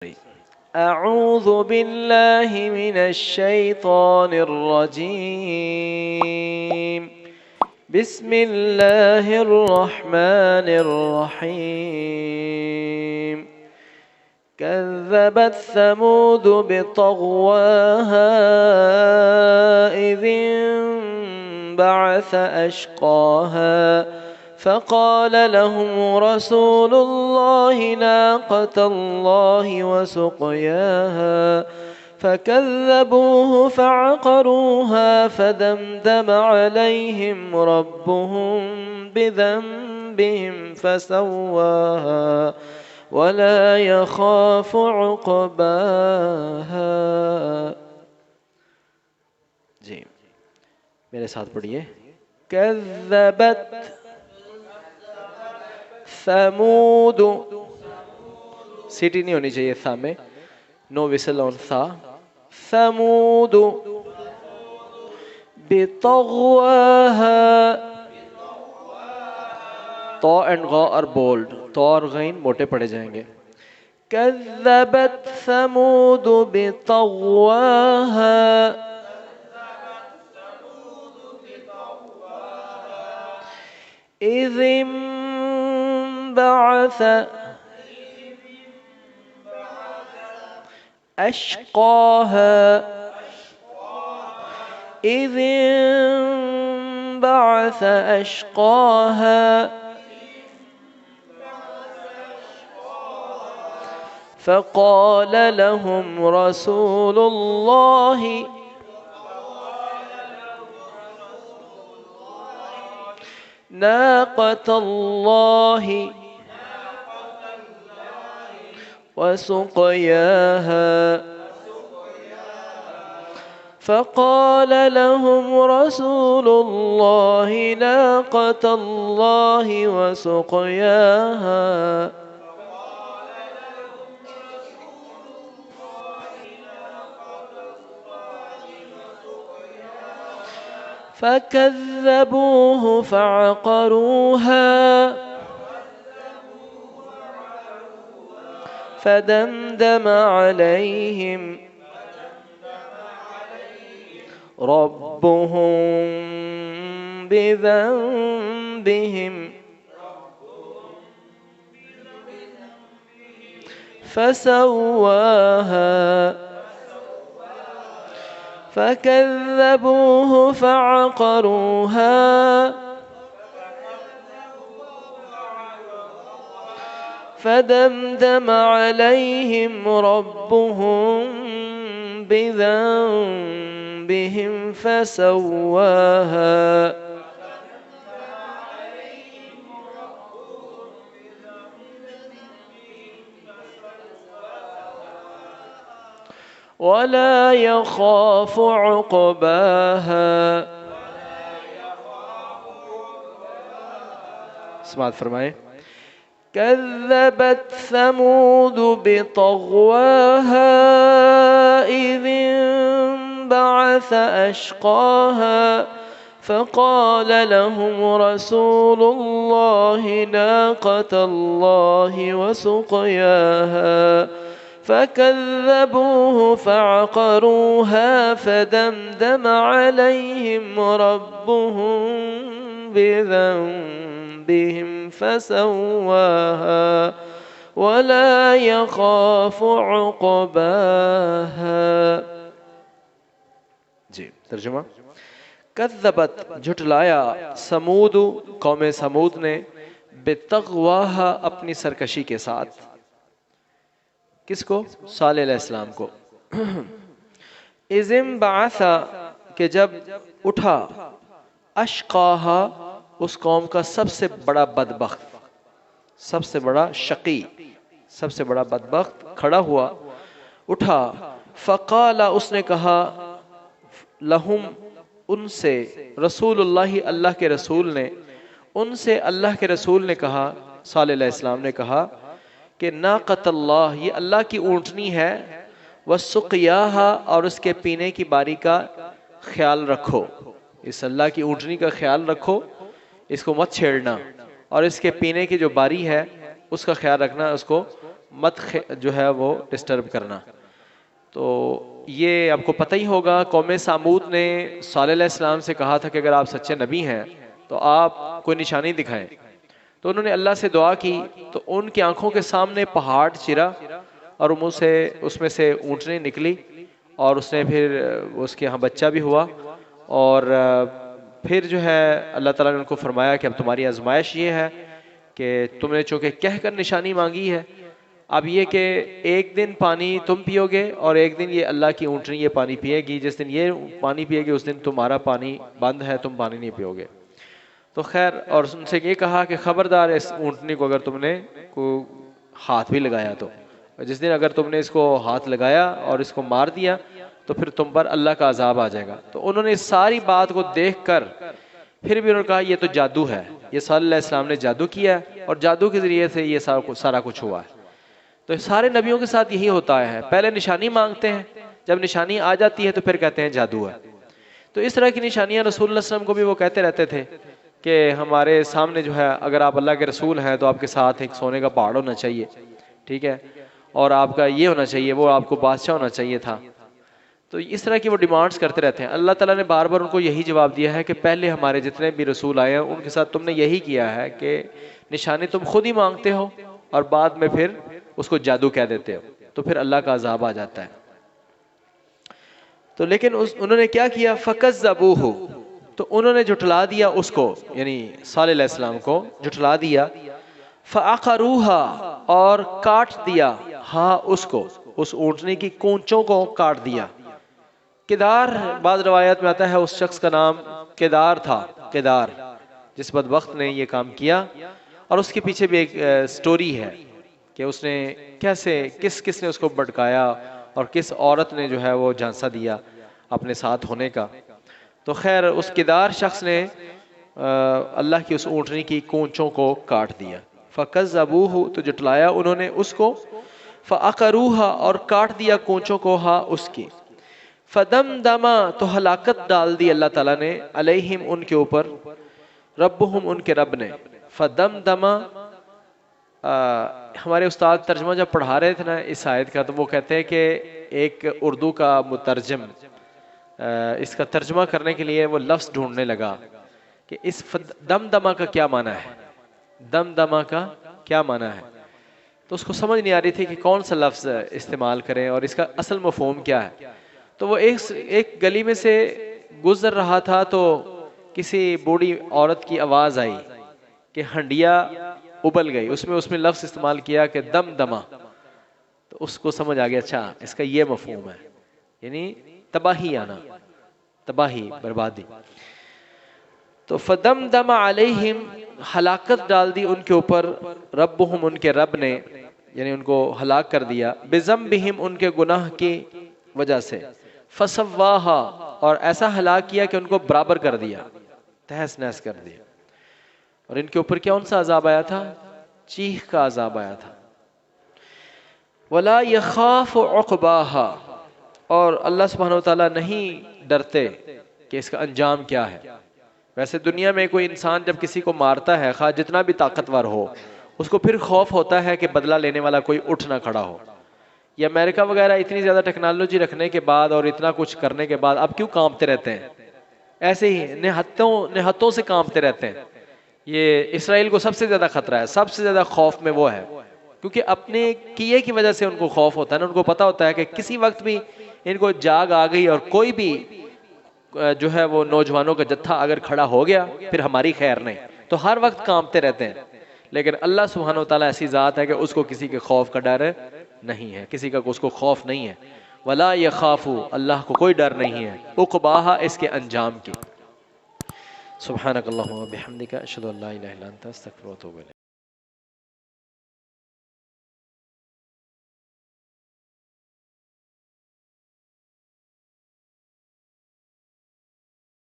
أعوذ بالله من الشيطان الرجيم. بسم الله الرحمن الرحيم. كذبت ثمود بطغواها إذ انبعث أشقاها فقال لهم رسول الله ناقة الله وسقياها فكذبوه فعقروها فدمدم عليهم ربهم بذنبهم فسواها ولا يخاف عقباها. جی میرے ساتھ پڑھیے. كذبت ثمود، سیٹی نہیں ہونی چاہیے تھا میں، نو وسل آن تھا. ثمود بطغواها، تو اینڈ غا اور بولڈ، تو اور غین موٹے پڑے جائیں گے. كذبت ثمود بطغواها إذ انبعث أشقاها إذ انبعث أشقاها فقال لهم رسول الله ناقة الله وسقياها فقال لهم رسول الله ناقة الله وسقياها فكذبوه فعقروها فدمدم عليهم ربهم بذنبهم فسواها فكذبوه فعقروها فدمدم عليهم ربهم بذنبهم فسواها ولا يخاف عقباها. سماعت فرمائے. كذبت ثمود بطغواها إذ انبعث أشقاها فقال لهم رسول الله ناقة الله وسقياها فكذبوه فعقروها فدمدم عليهم ربهم بذنبهم فسواها ولا يخاف عقباها. جی ترجمہ. کذبت جھٹلایا سمود قوم سمود نے بتغواہا اپنی سرکشی کے ساتھ. کس کو؟ صالح علیہ السلام کو. اذ انبعث کہ جب اٹھا اشقاہا اس قوم کا سب سے بڑا بدبخت، سب سے بڑا شقی، سب سے بڑا بدبخت کھڑا ہوا اٹھا. فقال اس نے کہا لہم ان سے، رسول اللہ اللہ کے رسول نے ان سے، اللہ کے رسول نے کہا، صالح علیہ السلام نے کہا کہ ناقۃ اللہ یہ اللہ کی اونٹنی ہے، وسقیاہا اور اس کے پینے کی باری کا خیال رکھو. اس اللہ کی اونٹنی کا خیال رکھو، اس کو مت چھیڑنا، اور اس کے پینے کی جو باری ہے اس کا خیال رکھنا، اس کو مت جو ہے وہ ڈسٹرب کرنا۔ تو یہ آپ کو پتہ ہی ہوگا، قوم سامود نے صالح علیہ السلام سے کہا تھا کہ اگر آپ سچے نبی ہیں تو آپ کوئی نشانی دکھائیں، تو انہوں نے اللہ سے دعا کی، تو ان کی آنکھوں کے سامنے پہاڑ چرا اور منہ سے اس میں سے اونٹنی نکلی، اور اس نے پھر اس کے ہاں بچہ بھی ہوا، اور پھر جو ہے اللہ تعالیٰ نے ان کو فرمایا کہ اب تمہاری آزمائش یہ ہے کہ تم نے چونکہ کہہ کر نشانی مانگی ہے، اب یہ کہ ایک دن پانی تم پیو گے اور ایک دن یہ اللہ کی اونٹنی یہ پانی پیے گی، جس دن یہ پانی پیے گی اس دن تمہارا پانی بند ہے، تم پانی نہیں پیو گے۔ تو خیر، اور ان سے یہ کہا کہ خبردار اس اونٹنی کو اگر تم نے کو ہاتھ بھی لگایا تو جس دن اگر تم نے اس کو ہاتھ لگایا اور اس کو مار دیا تو پھر تم پر اللہ کا عذاب آ جائے گا۔ تو انہوں نے اس ساری بات کو دیکھ کر پھر بھی انہوں نے کہا یہ تو جادو ہے، یہ صلی اللہ علیہ السلام نے جادو کیا ہے اور جادو کے ذریعے سے یہ سارا کچھ ہوا ہے۔ تو سارے نبیوں کے ساتھ یہی ہوتا ہے، پہلے نشانی مانگتے ہیں، جب نشانی آ جاتی ہے تو پھر کہتے ہیں جادو ہے۔ تو اس طرح کی نشانیاں رسول اللہ صلی اللہ علیہ وسلم کو بھی وہ کہتے رہتے تھے کہ ہمارے سامنے جو ہے اگر آپ اللہ کے رسول ہیں تو آپ کے ساتھ ایک سونے کا پہاڑ ہونا چاہیے، ٹھیک ہے، اور آپ کا یہ ہونا چاہیے، وہ آپ کو بادشاہ ہونا چاہیے تھا۔ تو اس طرح کی وہ ڈیمانڈز کرتے رہتے ہیں۔ اللہ تعالیٰ نے بار بار ان کو یہی جواب دیا ہے کہ پہلے ہمارے جتنے بھی رسول آئے ہیں ان کے ساتھ تم نے یہی کیا ہے کہ نشانی تم خود ہی مانگتے ہو اور بعد میں پھر اس کو جادو کہہ دیتے ہو، تو پھر اللہ کا عذاب آ جاتا ہے۔ تو لیکن انہوں نے کیا کیا؟ فَكَذَّبُوهُ، تو انہوں نے جھٹلا دیا اس کو، یعنی صالح علیہ السلام کو جھٹلا دیا، فَعَقَرُوهَا، اور کاٹ دیا ہاں اس کو، اس اونٹنی کی کونچوں کو کاٹ دیا۔ کدار، بعض روایت میں آتا ہے اس شخص کا نام کدار تھا، کدار، جس بدبخت نے یہ کام کیا، اور اس کے پیچھے بھی ایک سٹوری ہے کہ اس نے کیسے کس نے اس کو بھٹکایا اور کس عورت نے جو ہے وہ جھانسا دیا اپنے ساتھ ہونے کا۔ تو خیر اس کدار شخص نے اللہ کی اس اونٹنی کی کونچوں کو کاٹ دیا۔ فَكَذَّبُوهُ، تو جٹلایا انہوں نے اس کو، فَعَقَرُوهَا، اور کاٹ دیا کونچوں کو ہاں اس کی، فَدَمْدَمَ، تو ہلاکت ڈال دی اللہ تعالیٰ نے، علیہم، ان کے اوپر، ربہم، ان کے رب نے، فَدَمْدَمَ، ہمارے استاد ترجمہ جب پڑھا رہے تھے نا اس آیت کا تو وہ کہتے ہیں کہ ایک اردو کا مترجم اس کا ترجمہ کرنے کے لیے وہ لفظ ڈھونڈنے لگا کہ اس دمدمہ کا کیا معنی ہے، دمدمہ کا کیا معنی ہے، تو اس کو سمجھ نہیں آ رہی تھی کہ کون سا لفظ استعمال کریں اور اس کا اصل مفہوم کیا ہے۔ تو وہ ایک گلی میں سے گزر رہا تھا تو کسی بوڑھی عورت کی آواز آئی کہ ہنڈیا ابل گئی، اس میں لفظ استعمال کیا کہ دم دمہ، تو اس کو سمجھ آ گیا اچھا اس کا یہ مفہوم ہے، یعنی تباہی آنا، تباہی، بربادی۔ تو فدمدم علیہم، ہلاکت ڈال دی ان کے اوپر، ربہم، ان کے رب نے، یعنی ان کو ہلاک کر دیا، بذنبہم، ان کے گناہ کی وجہ سے، فسواہا، اور ایسا ہلاک کیا کہ ان کو برابر کر دیا، تہس نہس کر دیا۔ اور ان کے اوپر کون سا عذاب آیا تھا؟ چیخ کا عذاب آیا تھا۔ وَلَا يَخَافُ عُقْبَاهَا، اور اللہ سبحانہ وتعالیٰ نہیں ڈرتے کہ اس کا انجام کیا ہے۔ ویسے دنیا میں کوئی انسان جب کسی کو مارتا ہے، خواہ جتنا بھی طاقتور ہو، اس کو پھر خوف ہوتا ہے کہ بدلہ لینے والا کوئی اٹھ نہ کھڑا ہو۔ یہ امریکہ وغیرہ اتنی زیادہ ٹیکنالوجی رکھنے کے بعد اور اتنا کچھ کرنے کے بعد اب کیوں کانپتے رہتے ہیں؟ ایسے ہی نہتوں سے کانپتے رہتے ہیں۔ یہ اسرائیل کو سب سے زیادہ خطرہ ہے، سب سے زیادہ خوف میں وہ ہے، کیونکہ اپنے کیے کی وجہ سے ان کو خوف ہوتا ہے نا، ان کو پتا ہوتا ہے کہ کسی وقت بھی ان کو جاگ آ گئی اور کوئی بھی جو ہے وہ نوجوانوں کا جتھا اگر کھڑا ہو گیا پھر ہماری خیر نہیں، تو ہر وقت کانپتے رہتے ہیں۔ لیکن اللہ سبحانہ وتعالیٰ ایسی ذات ہے کہ اس کو کسی کے خوف کا ڈر نہیں ہے، کسی کا اس کو خوف نہیں ہے۔ وَلَا يَخَافُ، اللہ کو کوئی ڈر نہیں ہے، عُقْبَاهَا، اس کے انجام کی۔ سبحانک اللہم و بحمدک، اشہد ان لا الہ الا انت، استغفرک و اتوب الیک۔